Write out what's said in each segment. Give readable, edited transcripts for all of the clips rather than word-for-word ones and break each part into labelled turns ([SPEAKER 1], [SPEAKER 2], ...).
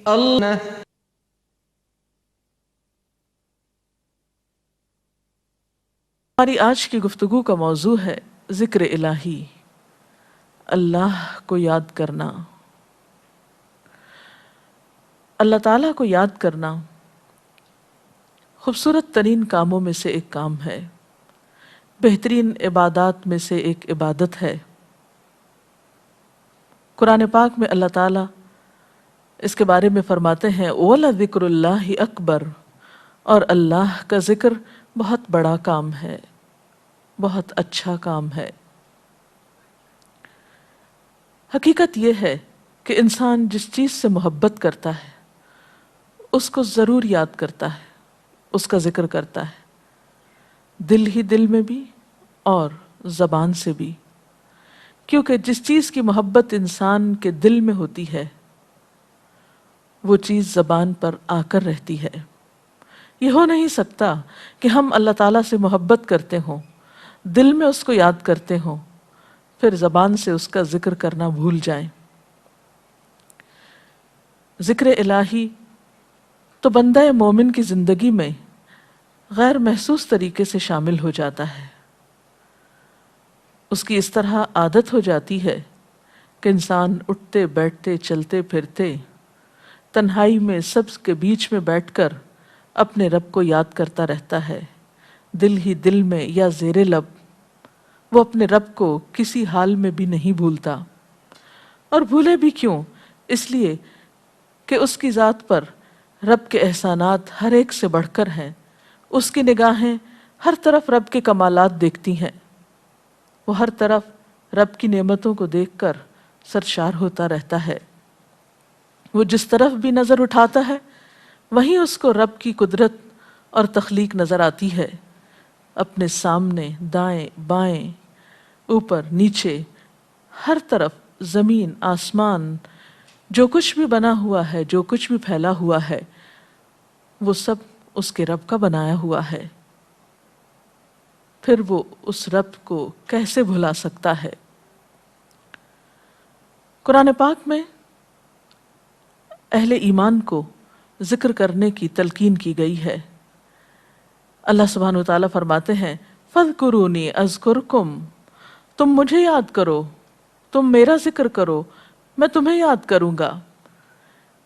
[SPEAKER 1] اللہ
[SPEAKER 2] ہماری آج کی گفتگو کا موضوع ہے ذکر الہی، اللہ کو یاد کرنا۔ اللہ تعالیٰ کو یاد کرنا خوبصورت ترین کاموں میں سے ایک کام ہے، بہترین عبادات میں سے ایک عبادت ہے۔ قرآن پاک میں اللہ تعالیٰ اس کے بارے میں فرماتے ہیں وَلَذِكْرُ اللَّهِ أَكْبَرُ، اور اللہ کا ذکر بہت بڑا کام ہے، بہت اچھا کام ہے۔ حقیقت یہ ہے کہ انسان جس چیز سے محبت کرتا ہے اس کو ضرور یاد کرتا ہے، اس کا ذکر کرتا ہے، دل ہی دل میں بھی اور زبان سے بھی، کیونکہ جس چیز کی محبت انسان کے دل میں ہوتی ہے وہ چیز زبان پر آ کر رہتی ہے۔ یہ ہو نہیں سکتا کہ ہم اللہ تعالیٰ سے محبت کرتے ہوں، دل میں اس کو یاد کرتے ہوں، پھر زبان سے اس کا ذکر کرنا بھول جائیں۔ ذکر الہی تو بندہ مومن کی زندگی میں غیر محسوس طریقے سے شامل ہو جاتا ہے۔ اس کی اس طرح عادت ہو جاتی ہے کہ انسان اٹھتے بیٹھتے چلتے پھرتے تنہائی میں سب کے بیچ میں بیٹھ کر اپنے رب کو یاد کرتا رہتا ہے، دل ہی دل میں یا زیر لب وہ اپنے رب کو کسی حال میں بھی نہیں بھولتا۔ اور بھولے بھی کیوں؟ اس لیے کہ اس کی ذات پر رب کے احسانات ہر ایک سے بڑھ کر ہیں، اس کی نگاہیں ہر طرف رب کے کمالات دیکھتی ہیں، وہ ہر طرف رب کی نعمتوں کو دیکھ کر سرشار ہوتا رہتا ہے۔ وہ جس طرف بھی نظر اٹھاتا ہے وہیں اس کو رب کی قدرت اور تخلیق نظر آتی ہے، اپنے سامنے، دائیں بائیں، اوپر نیچے، ہر طرف زمین آسمان، جو کچھ بھی بنا ہوا ہے، جو کچھ بھی پھیلا ہوا ہے، وہ سب اس کے رب کا بنایا ہوا ہے۔ پھر وہ اس رب کو کیسے بھلا سکتا ہے؟ قرآن پاک میں اہل ایمان کو ذکر کرنے کی تلقین کی گئی ہے۔ اللہ سبحانہ وتعالیٰ فرماتے ہیں فَاذْكُرُونِي أَذْكُرْكُمْ، تم مجھے یاد کرو، تم میرا ذکر کرو، میں تمہیں یاد کروں گا۔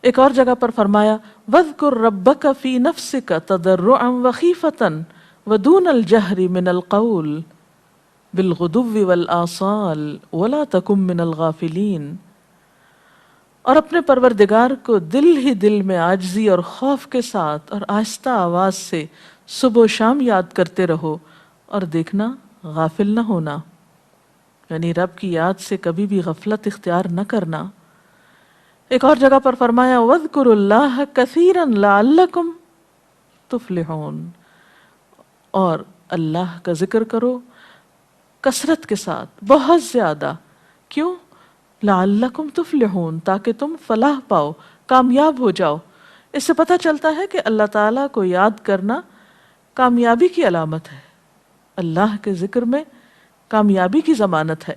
[SPEAKER 2] ایک اور جگہ پر فرمایا وَاذْكُرْ رَبَّكَ فِي نَفْسِكَ تَضَرُّعًا وَخِيفَةً وَدُونَ الْجَهْرِ مِنَ الْقَوْلِ بِالْغُدُوِّ وَالْآصَالِ وَلَا تَكُن مِّنَ الْغَافِلِينَ، اور اپنے پروردگار کو دل ہی دل میں عاجزی اور خوف کے ساتھ اور آہستہ آواز سے صبح و شام یاد کرتے رہو، اور دیکھنا غافل نہ ہونا، یعنی رب کی یاد سے کبھی بھی غفلت اختیار نہ کرنا۔ ایک اور جگہ پر فرمایا وَاذْكُرُوا اللَّهَ كَثِيرًا لَعَلَّكُمْ تُفْلِحُونَ، اور اللہ کا ذکر کرو کثرت کے ساتھ، بہت زیادہ۔ کیوں؟ لعلکم تفلحون، تاکہ تم فلاح پاؤ، کامیاب ہو جاؤ۔ اس سے پتہ چلتا ہے کہ اللہ تعالیٰ کو یاد کرنا کامیابی کی علامت ہے، اللہ کے ذکر میں کامیابی کی ضمانت ہے۔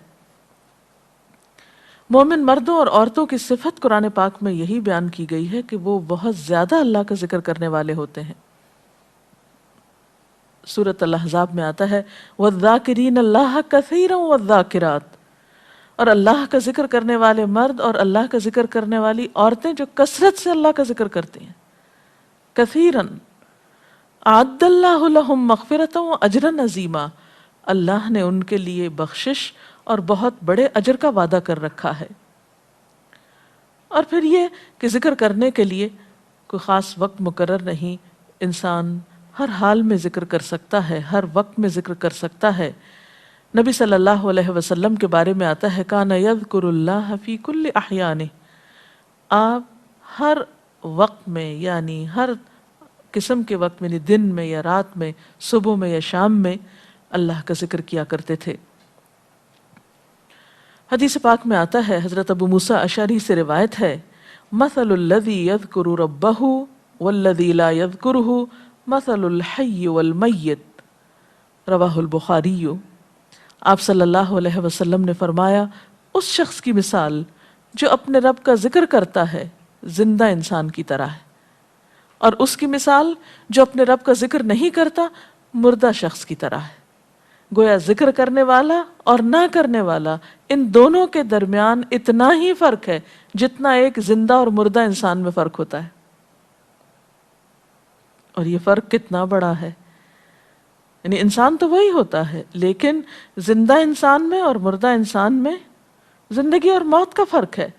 [SPEAKER 2] مومن مردوں اور عورتوں کی صفت قرآن پاک میں یہی بیان کی گئی ہے کہ وہ بہت زیادہ اللہ کا ذکر کرنے والے ہوتے ہیں۔ سورۃ الاحزاب میں آتا ہے وَالذَّاكِرِينَ اللَّهَ كَثِيرًا وَالذَّاكِرَاتِ، اور اللہ کا ذکر کرنے والے مرد اور اللہ کا ذکر کرنے والی عورتیں جو کثرت سے اللہ کا ذکر کرتی ہیں۔ کثیراً اعد اللہ لہم مغفرۃ واجرا عظیما، اللہ نے ان کے لیے بخشش اور بہت بڑے اجر کا وعدہ کر رکھا ہے۔ اور پھر یہ کہ ذکر کرنے کے لیے کوئی خاص وقت مقرر نہیں، انسان ہر حال میں ذکر کر سکتا ہے، ہر وقت میں ذکر کر سکتا ہے۔ نبی صلی اللہ علیہ وسلم کے بارے میں آتا ہے کان یذکر اللہ فی کل احیانہ، آپ ہر وقت میں، یعنی ہر قسم کے وقت میں، یعنی دن میں یا رات میں، صبح میں یا شام میں اللہ کا ذکر کیا کرتے تھے۔ حدیث پاک میں آتا ہے، حضرت ابو موسیٰ اشعری سے روایت ہے مثل الذی یذکر ربہ والذی لا یذکرہ مثل الحی والمیت، رواہ البخاری۔ آپ صلی اللہ علیہ وسلم نے فرمایا اس شخص کی مثال جو اپنے رب کا ذکر کرتا ہے زندہ انسان کی طرح ہے، اور اس کی مثال جو اپنے رب کا ذکر نہیں کرتا مردہ شخص کی طرح ہے۔ گویا ذکر کرنے والا اور نہ کرنے والا، ان دونوں کے درمیان اتنا ہی فرق ہے جتنا ایک زندہ اور مردہ انسان میں فرق ہوتا ہے، اور یہ فرق کتنا بڑا ہے۔ یعنی انسان تو وہی ہوتا ہے، لیکن زندہ انسان میں اور مردہ انسان میں زندگی اور موت کا فرق ہے۔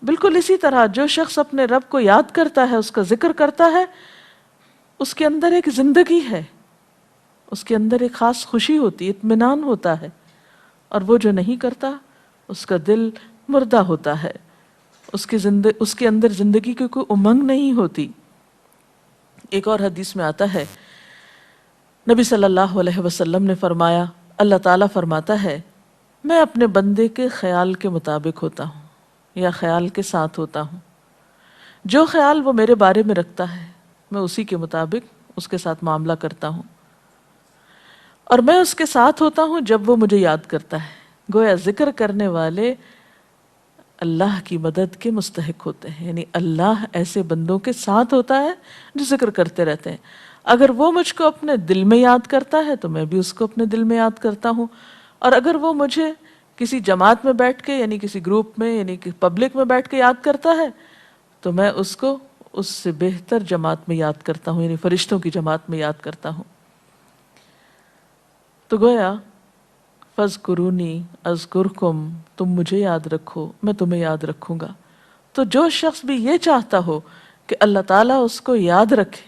[SPEAKER 2] بالکل اسی طرح جو شخص اپنے رب کو یاد کرتا ہے، اس کا ذکر کرتا ہے، اس کے اندر ایک زندگی ہے، اس کے اندر ایک خاص خوشی ہوتی، اطمینان ہوتا ہے، اور وہ جو نہیں کرتا اس کا دل مردہ ہوتا ہے، اس کے اندر زندگی کی کوئی امنگ نہیں ہوتی۔ ایک اور حدیث میں آتا ہے، نبی صلی اللہ علیہ وسلم نے فرمایا، اللہ تعالیٰ فرماتا ہے میں اپنے بندے کے خیال کے مطابق ہوتا ہوں یا خیال کے ساتھ ہوتا ہوں، جو خیال وہ میرے بارے میں رکھتا ہے میں اسی کے مطابق اس کے ساتھ معاملہ کرتا ہوں، اور میں اس کے ساتھ ہوتا ہوں جب وہ مجھے یاد کرتا ہے۔ گویا ذکر کرنے والے اللہ کی مدد کے مستحق ہوتے ہیں، یعنی اللہ ایسے بندوں کے ساتھ ہوتا ہے جو ذکر کرتے رہتے ہیں۔ اگر وہ مجھ کو اپنے دل میں یاد کرتا ہے تو میں بھی اس کو اپنے دل میں یاد کرتا ہوں، اور اگر وہ مجھے کسی جماعت میں بیٹھ کے یعنی کسی گروپ میں یعنی کہ پبلک میں بیٹھ کے یاد کرتا ہے تو میں اس کو اس سے بہتر جماعت میں یاد کرتا ہوں، یعنی فرشتوں کی جماعت میں یاد کرتا ہوں۔ تو گویا فَاذْكُرُونِي أَذْكُرْكُمْ، تم مجھے یاد رکھو میں تمہیں یاد رکھوں گا۔ تو جو شخص بھی یہ چاہتا ہو کہ اللہ تعالیٰ اس کو یاد رکھے،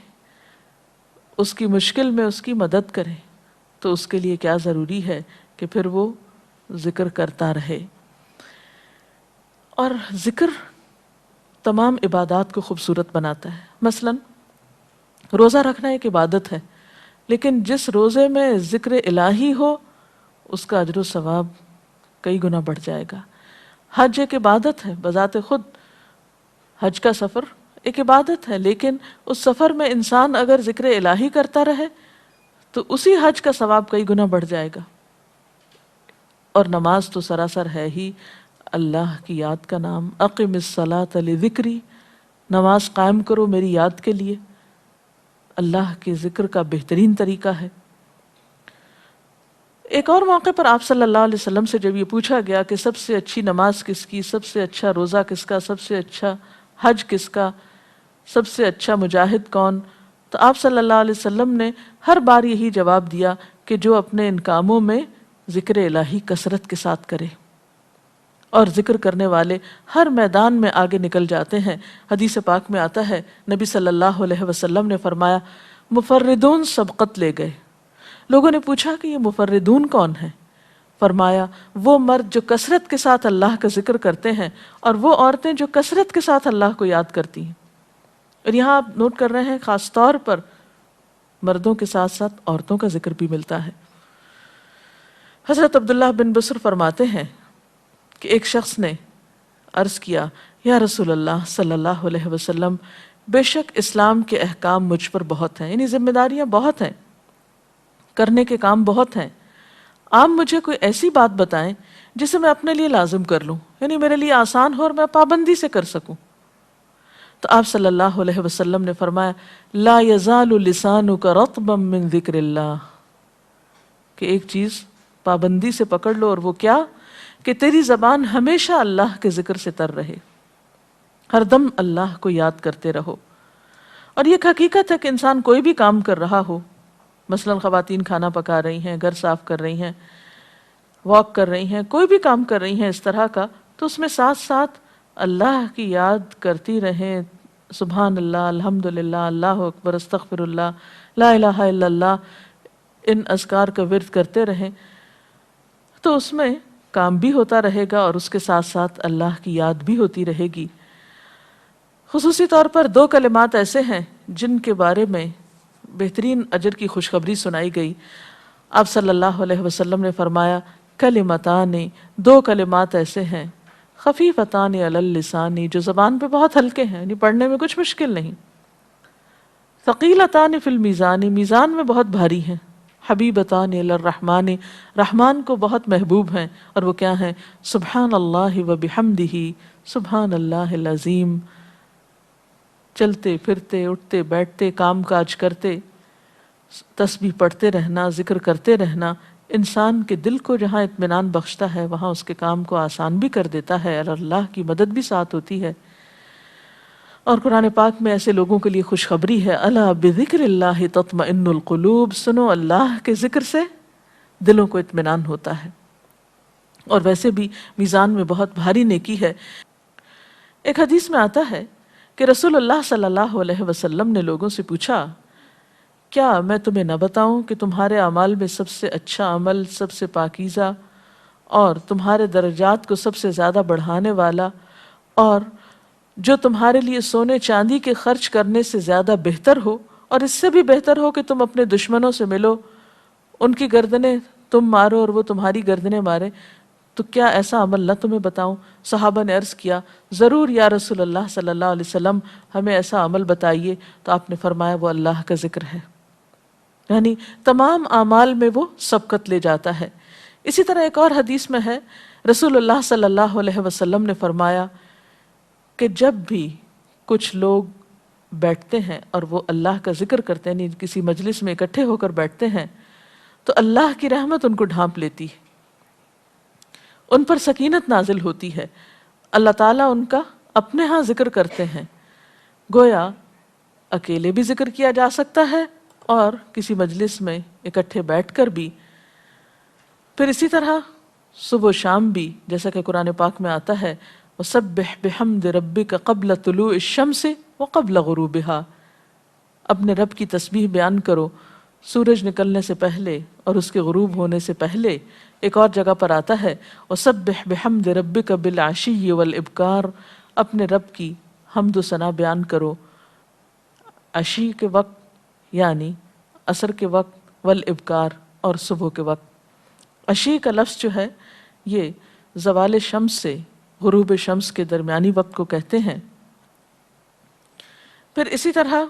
[SPEAKER 2] اس کی مشکل میں اس کی مدد کرے، تو اس کے لیے کیا ضروری ہے کہ پھر وہ ذکر کرتا رہے۔ اور ذکر تمام عبادات کو خوبصورت بناتا ہے۔ مثلا روزہ رکھنا ایک عبادت ہے، لیکن جس روزے میں ذکر الہی ہو اس کا اجر و ثواب کئی گنا بڑھ جائے گا۔ حج ایک عبادت ہے بذات خود، حج کا سفر ایک عبادت ہے، لیکن اس سفر میں انسان اگر ذکر الہی کرتا رہے تو اسی حج کا ثواب کئی گنا بڑھ جائے گا۔ اور نماز تو سراسر ہے ہی اللہ کی یاد کا نام، اقم الصلاۃ لذکری، نماز قائم کرو میری یاد کے لیے۔ اللہ کے ذکر کا بہترین طریقہ ہے۔ ایک اور موقع پر آپ صلی اللہ علیہ وسلم سے جب یہ پوچھا گیا کہ سب سے اچھی نماز کس کی، سب سے اچھا روزہ کس کا، سب سے اچھا حج کس کا، سب سے اچھا مجاہد کون، تو آپ صلی اللہ علیہ وسلم نے ہر بار یہی جواب دیا کہ جو اپنے ان کاموں میں ذکر الہی کثرت کے ساتھ کرے۔ اور ذکر کرنے والے ہر میدان میں آگے نکل جاتے ہیں۔ حدیث پاک میں آتا ہے نبی صلی اللہ علیہ وسلم نے فرمایا مفردون سبقت لے گئے۔ لوگوں نے پوچھا کہ یہ مفردون کون ہیں؟ فرمایا وہ مرد جو کثرت کے ساتھ اللہ کا ذکر کرتے ہیں، اور وہ عورتیں جو کثرت کے ساتھ اللہ کو یاد کرتی ہیں۔ اور یہاں آپ نوٹ کر رہے ہیں خاص طور پر مردوں کے ساتھ ساتھ عورتوں کا ذکر بھی ملتا ہے۔ حضرت عبداللہ بن بصر فرماتے ہیں کہ ایک شخص نے عرض کیا یا رسول اللہ صلی اللہ علیہ وسلم، بے شک اسلام کے احکام مجھ پر بہت ہیں، یعنی ذمہ داریاں بہت ہیں، کرنے کے کام بہت ہیں، آپ مجھے کوئی ایسی بات بتائیں جسے میں اپنے لیے لازم کر لوں، یعنی میرے لیے آسان ہو اور میں پابندی سے کر سکوں۔ تو آپ صلی اللہ علیہ وسلم نے فرمایا لا یزال لسانک رطبا من ذکر اللہ، کہ ایک چیز پابندی سے پکڑ لو، اور وہ کیا کہ تیری زبان ہمیشہ اللہ کے ذکر سے تر رہے، ہر دم اللہ کو یاد کرتے رہو۔ اور یہ ایک حقیقت ہے کہ انسان کوئی بھی کام کر رہا ہو، مثلا خواتین کھانا پکا رہی ہیں، گھر صاف کر رہی ہیں، واک کر رہی ہیں، کوئی بھی کام کر رہی ہیں اس طرح کا، تو اس میں ساتھ ساتھ اللہ کی یاد کرتی رہیں، سبحان اللہ، الحمدللہ، اللہ اکبر، استغفر اللہ، لا الہ الا اللہ، ان اذکار کا ورد کرتے رہیں، تو اس میں کام بھی ہوتا رہے گا اور اس کے ساتھ ساتھ اللہ کی یاد بھی ہوتی رہے گی۔ خصوصی طور پر دو کلمات ایسے ہیں جن کے بارے میں بہترین اجر کی خوشخبری سنائی گئی۔ آپ صلی اللہ علیہ وسلم نے فرمایا کلمتان، دو کلمات ایسے ہیں خفیفتان علی اللسان، جو زبان پہ بہت ہلکے ہیں، یعنی پڑھنے میں کچھ مشکل نہیں، ثقیلتان فی المیزان، میزان میں بہت بھاری ہیں، حبیبتان الی الرحمن، رحمان کو بہت محبوب ہیں، اور وہ کیا ہیں؟ سبحان اللہ و بحمدہ، سبحان اللہ العظیم، چلتے پھرتے اٹھتے بیٹھتے کام کاج کرتے تسبیح پڑھتے رہنا، ذکر کرتے رہنا انسان کے دل کو جہاں اطمینان بخشتا ہے وہاں اس کے کام کو آسان بھی کر دیتا ہے اور اللہ کی مدد بھی ساتھ ہوتی ہے۔ اور قرآن پاک میں ایسے لوگوں کے لیے خوشخبری ہے، الا بذکر اللہ تطمئن القلوب، سنو اللہ کے ذکر سے دلوں کو اطمینان ہوتا ہے۔ اور ویسے بھی میزان میں بہت بھاری نیکی ہے۔ ایک حدیث میں آتا ہے کہ رسول اللہ صلی اللہ علیہ وسلم نے لوگوں سے پوچھا، کیا میں تمہیں نہ بتاؤں کہ تمہارے اعمال میں سب سے اچھا عمل، سب سے پاکیزہ اور تمہارے درجات کو سب سے زیادہ بڑھانے والا اور جو تمہارے لیے سونے چاندی کے خرچ کرنے سے زیادہ بہتر ہو، اور اس سے بھی بہتر ہو کہ تم اپنے دشمنوں سے ملو، ان کی گردنیں تم مارو اور وہ تمہاری گردنیں مارے، تو کیا ایسا عمل نہ تمہیں بتاؤں؟ صحابہ نے عرض کیا، ضرور یا رسول اللہ صلی اللہ علیہ وسلم، ہمیں ایسا عمل بتائیے۔ تو آپ نے فرمایا وہ اللہ کا ذکر ہے، یعنی تمام اعمال میں وہ سبقت لے جاتا ہے۔ اسی طرح ایک اور حدیث میں ہے، رسول اللہ صلی اللہ علیہ وسلم نے فرمایا کہ جب بھی کچھ لوگ بیٹھتے ہیں اور وہ اللہ کا ذکر کرتے ہیں، یعنی کسی مجلس میں اکٹھے ہو کر بیٹھتے ہیں، تو اللہ کی رحمت ان کو ڈھانپ لیتی ہے، ان پر سکینت نازل ہوتی ہے، اللہ تعالیٰ ان کا اپنے ہاں ذکر کرتے ہیں۔ گویا اکیلے بھی ذکر کیا جا سکتا ہے اور کسی مجلس میں اکٹھے بیٹھ کر بھی۔ پھر اسی طرح صبح و شام بھی، جیسا کہ قرآن پاک میں آتا ہے، وَسَبِّحْ بِحَمْدِ رَبِّكَ قَبْلَ طُلُوعِ الشَّمْسِ وَقَبْلَ غُرُوبِهَا، اپنے رب کی تسبیح بیان کرو سورج نکلنے سے پہلے اور اس کے غروب ہونے سے پہلے۔ ایک اور جگہ پر آتا ہے وَسَبِّحْ بِحَمْدِ رَبِّكَ بِالْعَشِيِّ وَالْإِبْكَارِ، اپنے رب کی حمد و ثنا بیان کرو عشی کے وقت یعنی عصر کے وقت، والابکار اور صبح کے وقت۔ عشی کا لفظ جو ہے یہ زوال شمس سے غروب شمس کے درمیانی وقت کو کہتے ہیں۔ پھر اسی طرح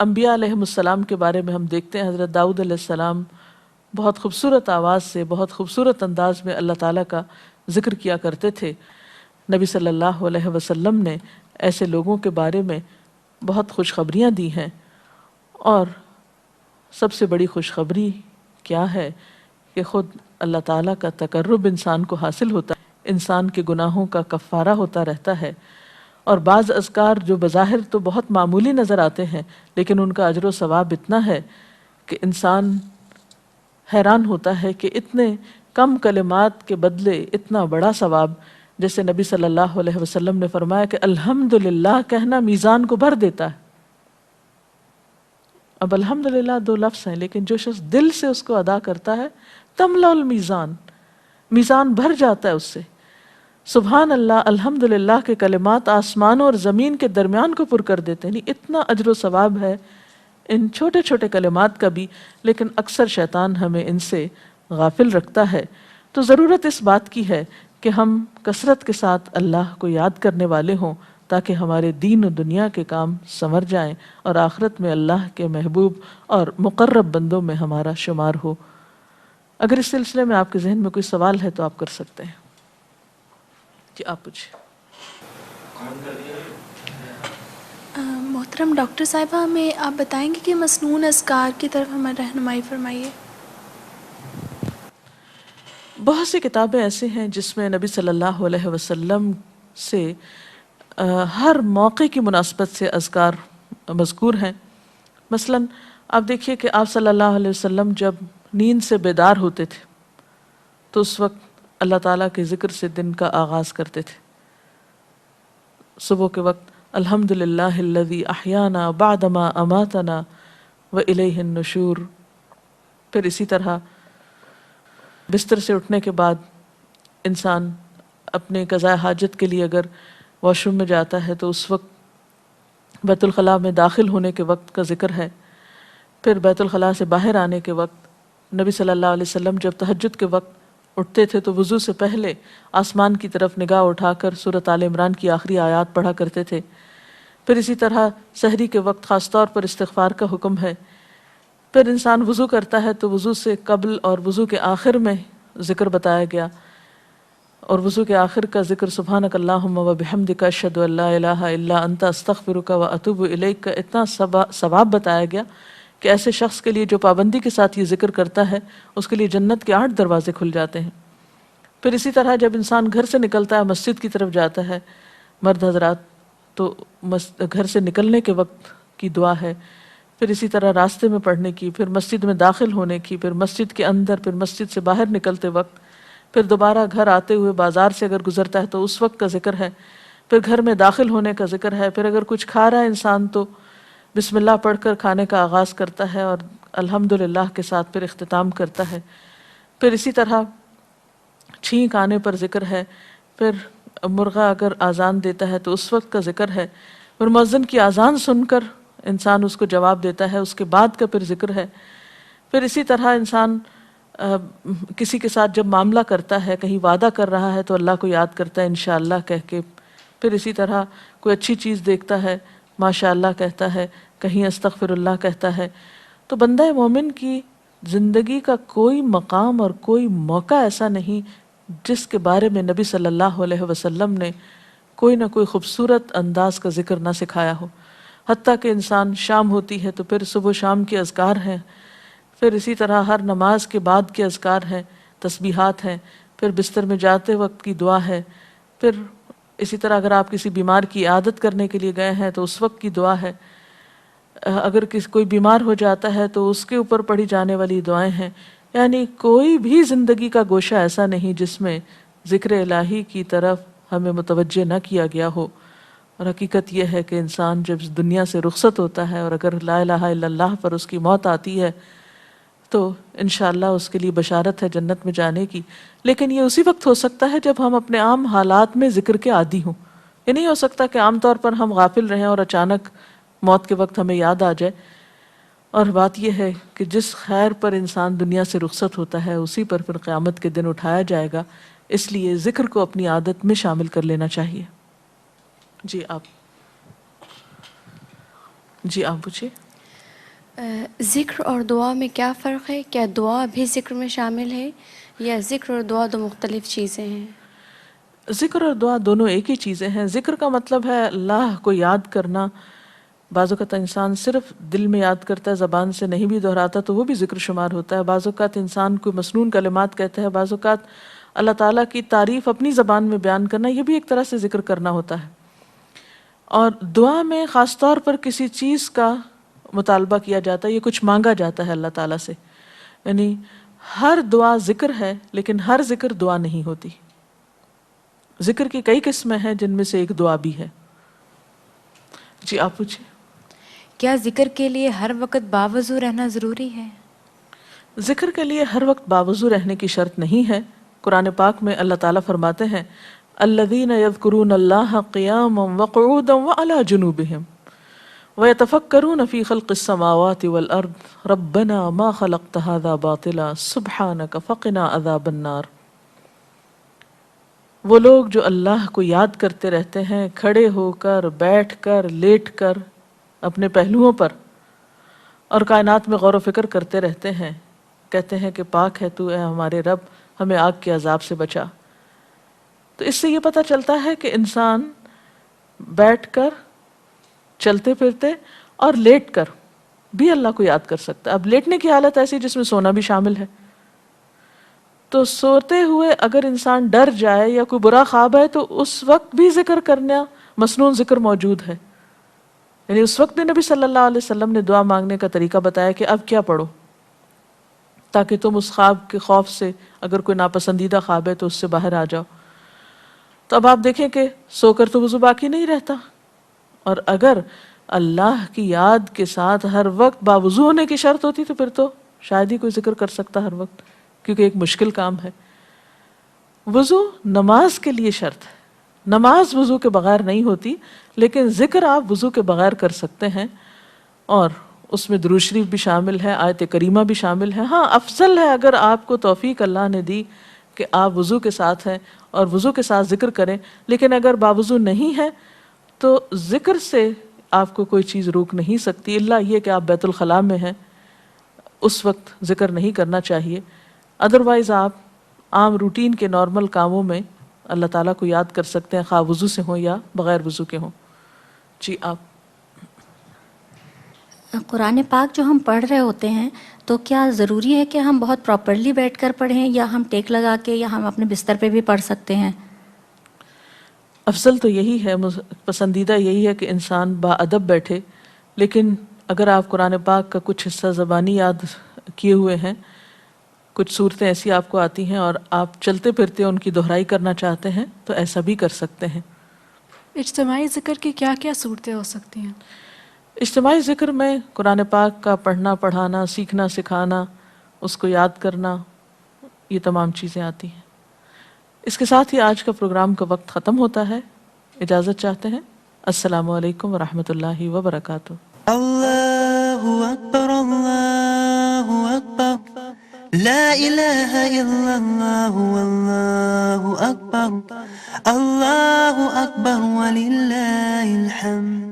[SPEAKER 2] انبیاء علیہ السلام کے بارے میں ہم دیکھتے ہیں، حضرت داؤد علیہ السلام بہت خوبصورت آواز سے، بہت خوبصورت انداز میں اللہ تعالیٰ کا ذکر کیا کرتے تھے۔ نبی صلی اللہ علیہ وسلم نے ایسے لوگوں کے بارے میں بہت خوشخبریاں دی ہیں، اور سب سے بڑی خوشخبری کیا ہے کہ خود اللہ تعالیٰ کا تقرب انسان کو حاصل ہوتا ہے، انسان کے گناہوں کا کفارہ ہوتا رہتا ہے، اور بعض اذکار جو بظاہر تو بہت معمولی نظر آتے ہیں لیکن ان کا اجر و ثواب اتنا ہے کہ انسان حیران ہوتا ہے کہ اتنے کم کلمات کے بدلے اتنا بڑا ثواب۔ جیسے نبی صلی اللہ علیہ وسلم نے فرمایا کہ الحمدللہ کہنا میزان کو بھر دیتا ہے۔ اب الحمدللہ دو لفظ ہیں، لیکن جو شخص دل سے اس کو ادا کرتا ہے تملا المیزان، میزان بھر جاتا ہے اس سے۔ سبحان اللہ، الحمدللہ کے کلمات آسمانوں اور زمین کے درمیان کو پر کر دیتے ہیں، اتنا اجر و ثواب ہے ان چھوٹے چھوٹے کلمات کا بھی، لیکن اکثر شیطان ہمیں ان سے غافل رکھتا ہے۔ تو ضرورت اس بات کی ہے کہ ہم کثرت کے ساتھ اللہ کو یاد کرنے والے ہوں، تاکہ ہمارے دین و دنیا کے کام سنور جائیں اور آخرت میں اللہ کے محبوب اور مقرب بندوں میں ہمارا شمار ہو۔ اگر اس سلسلے میں آپ کے ذہن میں کوئی سوال ہے تو آپ کر سکتے ہیں۔ جی آپ پوچھیں۔
[SPEAKER 1] محترم ڈاکٹر صاحبہ، ہمیں آپ بتائیں گے کہ مسنون اذکار کی طرف ہمیں رہنمائی فرمائیے۔
[SPEAKER 2] بہت سی کتابیں ایسے ہیں جس میں نبی صلی اللہ علیہ وسلم سے ہر موقع کی مناسبت سے اذکار مذکور ہیں۔ مثلا آپ دیکھیے کہ آپ صلی اللہ علیہ وسلم جب نیند سے بیدار ہوتے تھے تو اس وقت اللہ تعالیٰ کے ذکر سے دن کا آغاز کرتے تھے۔ صبح کے وقت الحمدللہ الذی احیانا بعدما اماتنا والیہ النشور۔ پھر اسی طرح بستر سے اٹھنے کے بعد انسان اپنے قضاء حاجت کے لیے اگر واش روم میں جاتا ہے تو اس وقت بیت الخلاء میں داخل ہونے کے وقت کا ذکر ہے۔ پھر بیت الخلاء سے باہر آنے کے وقت نبی صلی اللہ علیہ وسلم جب تہجد کے وقت اٹھتے تھے تو وضو سے پہلے آسمان کی طرف نگاہ اٹھا کر سورۃ آل عمران کی آخری آیات پڑھا کرتے تھے۔ پھر اسی طرح سحری کے وقت خاص طور پر استغفار کا حکم ہے۔ پھر انسان وضو کرتا ہے تو وضو سے قبل اور وضو کے آخر میں ذکر بتایا گیا۔ اور وضو کے آخر کا ذکر سبحانک اللہم و بحمدک اشہد ان لا الہ الا انت استغفرک و اتوب الیک کا اتنا ثواب بتایا گیا کہ ایسے شخص کے لیے جو پابندی کے ساتھ یہ ذکر کرتا ہے اس کے لیے جنت کے 8 دروازے کھل جاتے ہیں۔ پھر اسی طرح جب انسان گھر سے نکلتا ہے مسجد کی طرف جاتا ہے مرد حضرات، تو گھر سے نکلنے کے وقت کی دعا ہے، پھر اسی طرح راستے میں پڑھنے کی، پھر مسجد میں داخل ہونے کی، پھر مسجد کے اندر، پھر مسجد سے باہر نکلتے وقت، پھر دوبارہ گھر آتے ہوئے بازار سے اگر گزرتا ہے تو اس وقت کا ذکر ہے، پھر گھر میں داخل ہونے کا ذکر ہے، پھر اگر کچھ کھا رہا ہے انسان تو بسم اللہ پڑھ کر کھانے کا آغاز کرتا ہے اور الحمدللہ کے ساتھ پھر اختتام کرتا ہے، پھر اسی طرح چھینک آنے پر ذکر ہے، پھر مرغا اگر آذان دیتا ہے تو اس وقت کا ذکر ہے، پھر مؤذن کی آذان سن کر انسان اس کو جواب دیتا ہے، اس کے بعد کا پھر ذکر ہے، پھر اسی طرح انسان کسی کے ساتھ جب معاملہ کرتا ہے، کہیں وعدہ کر رہا ہے تو اللہ کو یاد کرتا ہے انشاءاللہ کہہ کے، پھر اسی طرح کوئی اچھی چیز دیکھتا ہے ماشاءاللہ کہتا ہے، کہیں استغفر اللہ کہتا ہے۔ تو بندہ مومن کی زندگی کا کوئی مقام اور کوئی موقع ایسا نہیں جس کے بارے میں نبی صلی اللہ علیہ وسلم نے کوئی نہ کوئی خوبصورت انداز کا ذکر نہ سکھایا ہو۔ حتیٰ کہ انسان شام ہوتی ہے تو پھر صبح و شام کے اذکار ہیں، پھر اسی طرح ہر نماز کے بعد کے اذکار ہیں، تسبیحات ہیں، پھر بستر میں جاتے وقت کی دعا ہے، پھر اسی طرح اگر آپ کسی بیمار کی عیادت کرنے کے لیے گئے ہیں تو اس وقت کی دعا ہے، اگر کوئی بیمار ہو جاتا ہے تو اس کے اوپر پڑھی جانے والی دعائیں ہیں۔ یعنی کوئی بھی زندگی کا گوشہ ایسا نہیں جس میں ذکر الہی کی طرف ہمیں متوجہ نہ کیا گیا ہو۔ اور حقیقت یہ ہے کہ انسان جب اس دنیا سے رخصت ہوتا ہے اور اگر لا الہ الا اللہ پر اس کی موت آتی ہے تو انشاءاللہ اس کے لیے بشارت ہے جنت میں جانے کی، لیکن یہ اسی وقت ہو سکتا ہے جب ہم اپنے عام حالات میں ذکر کے عادی ہوں۔ یہ نہیں ہو سکتا کہ عام طور پر ہم غافل رہیں اور اچانک موت کے وقت ہمیں یاد آ جائے۔ اور بات یہ ہے کہ جس خیر پر انسان دنیا سے رخصت ہوتا ہے اسی پر پھر قیامت کے دن اٹھایا جائے گا، اس لیے ذکر کو اپنی عادت میں شامل کر لینا چاہیے۔ جی آپ پوچھیے۔
[SPEAKER 3] ذکر اور دعا میں کیا فرق ہے؟ کیا دعا بھی ذکر میں شامل ہے یا ذکر اور دعا دو مختلف چیزیں ہیں؟
[SPEAKER 2] ذکر اور دعا دونوں ایک ہی چیزیں ہیں۔ ذکر کا مطلب ہے اللہ کو یاد کرنا۔ بعض اوقات انسان صرف دل میں یاد کرتا ہے، زبان سے نہیں بھی دہراتا تو وہ بھی ذکر شمار ہوتا ہے۔ بعض اوقات انسان کوئی مسنون کلمات کہتا ہے، بعض اوقات اللہ تعالیٰ کی تعریف اپنی زبان میں بیان کرنا، یہ بھی ایک طرح سے ذکر کرنا ہوتا ہے۔ اور دعا میں خاص طور پر کسی چیز کا مطالبہ کیا جاتا ہے، یہ کچھ مانگا جاتا ہے اللہ تعالیٰ سے۔ یعنی ہر دعا ذکر ہے لیکن ہر ذکر دعا نہیں ہوتی۔ ذکر کی کئی قسمیں ہیں جن میں سے ایک دعا بھی ہے۔ جی آپ پوچھیں۔
[SPEAKER 3] کیا ذکر کے لیے ہر وقت باوضو رہنا ضروری ہے؟
[SPEAKER 2] ذکر کے لیے ہر وقت باوضو رہنے کی شرط نہیں ہے۔ قرآن پاک میں اللہ تعالیٰ فرماتے ہیں الذین یذکرون اللہ قیاما وقعودا وعلی جنوبہم وَيَتَفَكَّرُونَ فِي خَلْقِ السَّمَاوَاتِ وَالْأَرْضِ رَبَّنَا مَا خَلَقْتَ هَذَا بَاطِلًا سُبْحَانَكَ فَقِنَا عَذَابَ النَّارِ۔ وہ لوگ جو اللہ کو یاد کرتے رہتے ہیں کھڑے ہو کر، بیٹھ کر، لیٹ کر، اپنے پہلوؤں پر، اور کائنات میں غور و فکر کرتے رہتے ہیں، کہتے ہیں کہ پاک ہے تو اے ہمارے رب، ہمیں آگ کے عذاب سے بچا۔ تو اس سے یہ پتہ چلتا ہے کہ انسان بیٹھ کر، چلتے پھرتے اور لیٹ کر بھی اللہ کو یاد کر سکتا ہے۔ اب لیٹنے کی حالت ایسی جس میں سونا بھی شامل ہے، تو سوتے ہوئے اگر انسان ڈر جائے یا کوئی برا خواب ہے تو اس وقت بھی ذکر کرنا، مسنون ذکر موجود ہے۔ یعنی اس وقت بھی نبی صلی اللہ علیہ وسلم نے دعا مانگنے کا طریقہ بتایا کہ اب کیا پڑھو، تاکہ تم اس خواب کے خوف سے، اگر کوئی ناپسندیدہ خواب ہے تو اس سے باہر آ جاؤ۔ تو اب آپ دیکھیں کہ سو کر تو وضو باقی نہیں رہتا، اور اگر اللہ کی یاد کے ساتھ ہر وقت باوضو ہونے کی شرط ہوتی تو پھر تو شاید ہی کوئی ذکر کر سکتا ہر وقت، کیونکہ ایک مشکل کام ہے۔ وضو نماز کے لیے شرط ہے، نماز وضو کے بغیر نہیں ہوتی، لیکن ذکر آپ وضو کے بغیر کر سکتے ہیں، اور اس میں درود شریف بھی شامل ہے، آیت کریمہ بھی شامل ہے۔ ہاں افضل ہے اگر آپ کو توفیق اللہ نے دی کہ آپ وضو کے ساتھ ہیں اور وضو کے ساتھ ذکر کریں، لیکن اگر باوضو نہیں ہے تو ذکر سے آپ کو کوئی چیز روک نہیں سکتی، الا یہ کہ آپ بیت الخلاء میں ہیں، اس وقت ذکر نہیں کرنا چاہیے۔ ادروائز آپ عام روٹین کے نارمل کاموں میں اللہ تعالیٰ کو یاد کر سکتے ہیں، خواہ وضو سے ہوں یا بغیر وضو کے ہوں. جی آپ.
[SPEAKER 4] قرآن پاک جو ہم پڑھ رہے ہوتے ہیں تو کیا ضروری ہے کہ ہم بہت پراپرلی بیٹھ کر پڑھیں، یا ہم ٹیک لگا کے، یا ہم اپنے بستر پہ بھی پڑھ سکتے ہیں؟
[SPEAKER 2] افضل تو یہی ہے، پسندیدہ یہی ہے کہ انسان با ادب بیٹھے، لیکن اگر آپ قرآن پاک کا کچھ حصہ زبانی یاد کیے ہوئے ہیں، کچھ صورتیں ایسی آپ کو آتی ہیں اور آپ چلتے پھرتے ان کی دہرائی کرنا چاہتے ہیں تو ایسا بھی کر سکتے ہیں.
[SPEAKER 1] اجتماعی ذکر کی کیا کیا صورتیں ہو سکتی ہیں؟
[SPEAKER 2] اجتماعی ذکر میں قرآن پاک کا پڑھنا، پڑھانا، سیکھنا، سکھانا، اس کو یاد کرنا، یہ تمام چیزیں آتی ہیں. اس کے ساتھ ہی آج کا پروگرام کا وقت ختم ہوتا ہے. اجازت چاہتے ہیں. السلام علیکم ورحمۃ اللہ وبرکاتہ.
[SPEAKER 5] اللہ اکبر، اللہ اکبر، لا الہ الا اللہ، اللہ اکبر، اللہ اکبر وللہ الحمد.